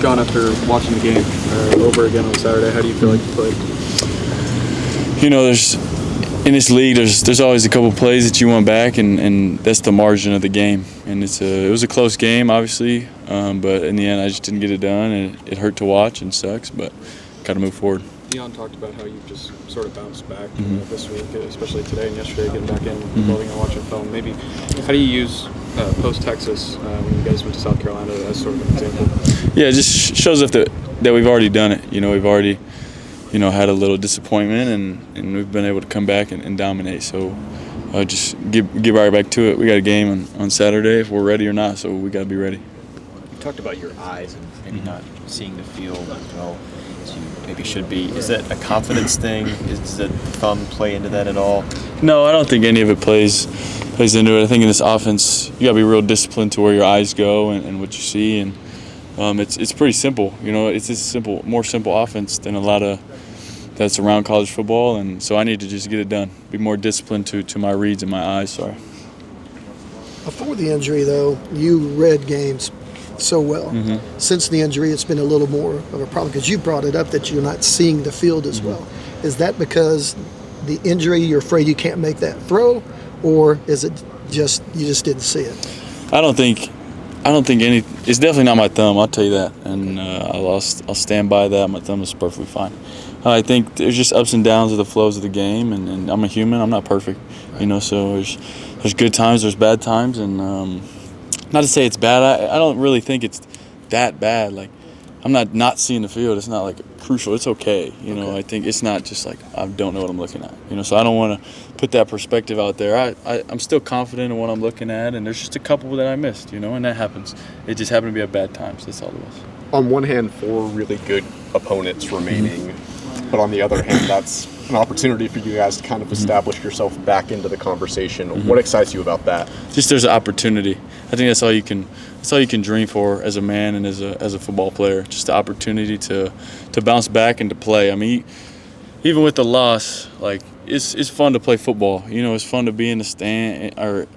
John, after watching the game over again on Saturday, how do you feel like you played? You know, in this league, there's always a couple plays that you want back, and that's the margin of the game. And it was a close game, obviously, but in the end, I just didn't get it done, and it hurt to watch and sucks, but got to move forward. Dion talked about how you've just sort of bounced back this week, especially today and yesterday, getting back in, building and watching film. Maybe how do you use post-Texas when you guys went to South Carolina as sort of an example? Yeah, it just shows us that we've already done it. You know, we've already had a little disappointment, and we've been able to come back and dominate. So just get right back to it. We got a game on Saturday if we're ready or not, so we got to be ready. You talked about your eyes and maybe not seeing the field as well as you maybe should be. Is that a confidence thing? Does the thumb play into that at all? No, I don't think any of it plays into it. I think in this offense, you got to be real disciplined to where your eyes go and what you see, and it's pretty simple. You know, it's just more simple offense than a lot of that's around college football, and so I need to just get it done. Be more disciplined to my reads and my eyes. Sorry. Before the injury, though, you read games so well. Since the injury, it's been a little more of a problem because you brought it up that you're not seeing the field as well. Is that because the injury, you're afraid you can't make that throw, or is it just you just didn't see it? I don't think any. It's definitely not my thumb. I'll tell you that, and I'll stand by that. My thumb is perfectly fine. I think there's just ups and downs of the flows of the game, and I'm a human. I'm not perfect, you know. So there's good times, there's bad times, and not to say it's bad. I don't really think it's that bad. Like, I'm not seeing the field. It's not like crucial. It's okay, you know. I think it's not just like I don't know what I'm looking at, you know. So I don't want to put that perspective out there. I'm still confident in what I'm looking at, and there's just a couple that I missed, you know, and that happens. It just happened to be at bad times. That's all it was. On one hand, 4 really good opponents remaining, but on the other hand, that's an opportunity for you guys to kind of establish yourself back into the conversation. What excites you about that? Just there's an opportunity. I think that's all you can dream for as a man and as a football player. Just the opportunity to bounce back and to play. I mean, even with the loss, like it's fun to play football. You know, it's fun to be in the stand or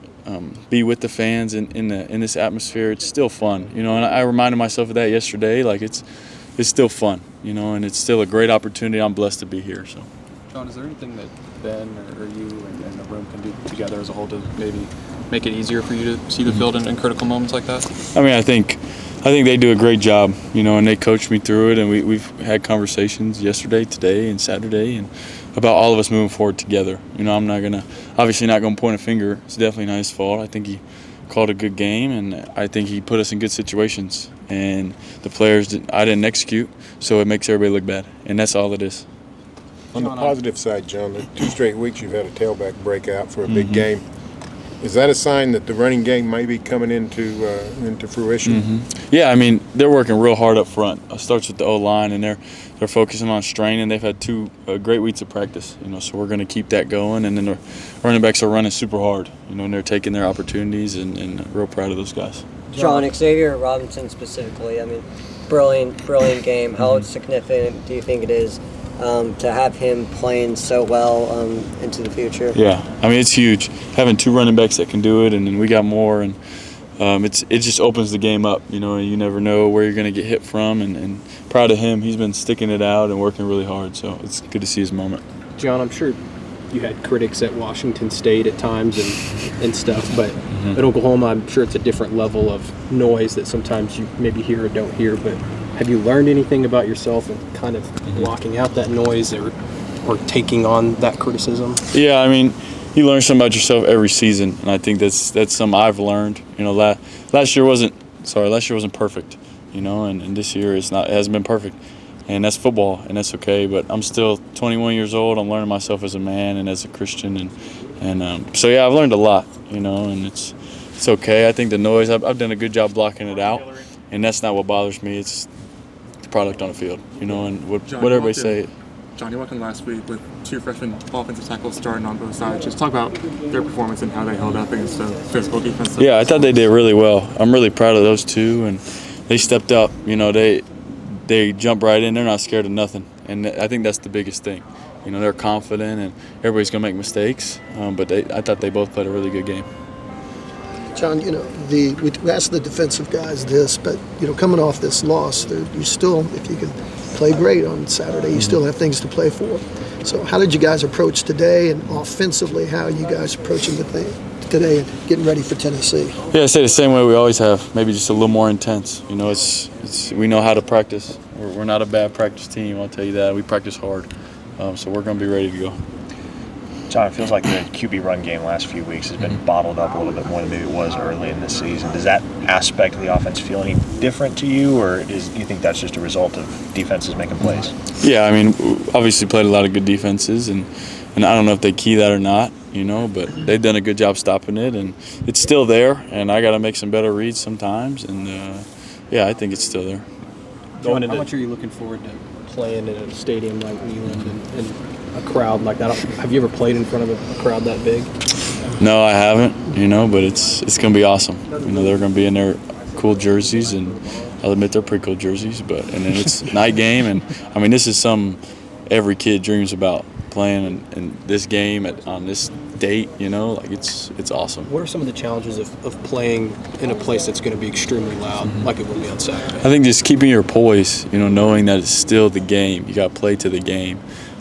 be with the fans in this atmosphere. It's still fun, you know. And I reminded myself of that yesterday. Like it's still fun, you know, and it's still a great opportunity. I'm blessed to be here. So, John, is there anything that Ben or you and the room can do together as a whole to maybe make it easier for you to see the field in critical moments like that? I mean, I think they do a great job, you know, and they coach me through it, and we've had conversations yesterday, today, and Saturday, and about all of us moving forward together. You know, I'm obviously not gonna point a finger. It's definitely not his fault. I think he called a good game, and I think he put us in good situations. And the players, I didn't execute, so it makes everybody look bad, and that's all it is. On the positive side, John, the 2 straight weeks you've had a tailback breakout for a big game. Is that a sign that the running game may be coming into fruition? Yeah, I mean, they're working real hard up front. It starts with the O-line, and they're focusing on straining. They've had 2 great weeks of practice, you know, so we're going to keep that going. And then the running backs are running super hard, you know, and they're taking their opportunities, and real proud of those guys. John, Xavier Robinson specifically, I mean, brilliant game. How significant do you think it is to have him playing so well into the future? Yeah, I mean, it's huge. Having 2 running backs that can do it, and then we got more, and it just opens the game up, you know, and you never know where you're going to get hit from, and proud of him. He's been sticking it out and working really hard, so it's good to see his moment. John, I'm sure you had critics at Washington State at times and stuff, but at Oklahoma, I'm sure it's a different level of noise that sometimes you maybe hear or don't hear, but have you learned anything about yourself and kind of blocking out that noise or taking on that criticism? Yeah, I mean, you learn something about yourself every season, and I think that's something I've learned. You know, last year wasn't perfect, you know, and this year it hasn't been perfect, and that's football, and that's okay. But I'm still 21 years old. I'm learning myself as a man and as a Christian, and so yeah, I've learned a lot, you know, and it's okay. I think the noise, I've done a good job blocking it out, and that's not what bothers me. It's the product on the field, you know, and what everybody say. John, you walked in last week with 2 freshman offensive tackles starting on both sides. Just talk about their performance and how they held up against the physical defense. Yeah, I thought they did really well. I'm really proud of those 2, and they stepped up. You know, they jump right in. They're not scared of nothing, and I think that's the biggest thing. You know, they're confident, and everybody's gonna make mistakes, but I thought they both played a really good game. John, we asked the defensive guys this, but coming off this loss, you still, if you can play great on Saturday, you still have things to play for. So, how did you guys approach today, and offensively, how are you guys approaching the thing today and getting ready for Tennessee? Yeah, I say the same way we always have. Maybe just a little more intense. It's we know how to practice. We're not a bad practice team. I'll tell you that. We practice hard, so we're going to be ready to go. John, it feels like the QB run game last few weeks has been bottled up a little bit more than maybe it was early in this season. Does that aspect of the offense feel any different to you, or do you think that's just a result of defenses making plays? Yeah, I mean, obviously played a lot of good defenses, and I don't know if they key that or not, but they've done a good job stopping it, and it's still there, and I got to make some better reads sometimes, and I think it's still there. How much are you looking forward to playing in a stadium like Neyland and a crowd like that? Have you ever played in front of a crowd that big? No, I haven't, but it's going to be awesome. They're going to be in their cool jerseys, and I'll admit they're pretty cool jerseys, and then it's night game, and I mean, this is every kid dreams about, playing in this game on this date, it's awesome. What are some of the challenges of playing in a place that's going to be extremely loud, like it will be on Saturday? I think just keeping your poise, knowing that it's still the game. You got to play to the game.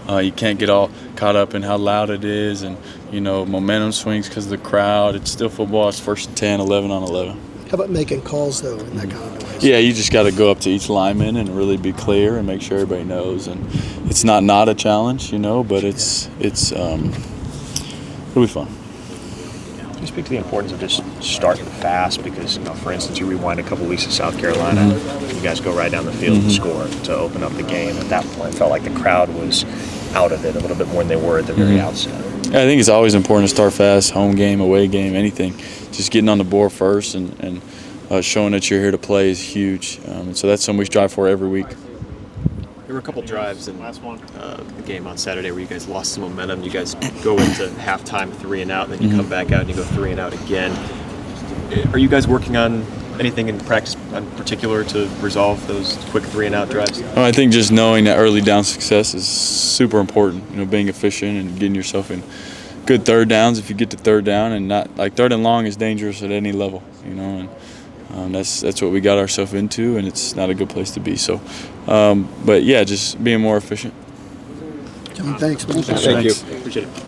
You can't get all caught up in how loud it is and, momentum swings because of the crowd. It's still football. It's 1st and 10, 11 on 11. How about making calls, though, in that kind of noise? Yeah, you just got to go up to each lineman and really be clear and make sure everybody knows. And it's not a challenge, but it's it'll be fun. Can you speak to the importance of just starting fast? Because, for instance, you rewind a couple weeks to South Carolina, you guys go right down the field and score to open up the game. At that point, it felt like the crowd was out of it a little bit more than they were at the very outset. Yeah, I think it's always important to start fast, home game, away game, anything. Just getting on the board first and showing that you're here to play is huge. And so that's something we strive for every week. There were a couple drives in the game on Saturday where you guys lost some momentum. You guys go into halftime 3 and out, and then you come back out and you go 3 and out again. Are you guys working on anything in practice in particular to resolve those quick 3 and out drives? I think just knowing that early down success is super important. Being efficient and getting yourself in good third downs if you get to third down, and not like third and long is dangerous at any level. And that's what we got ourselves into, and it's not a good place to be. So, but yeah, just being more efficient. John, thanks. Thank you. Appreciate it.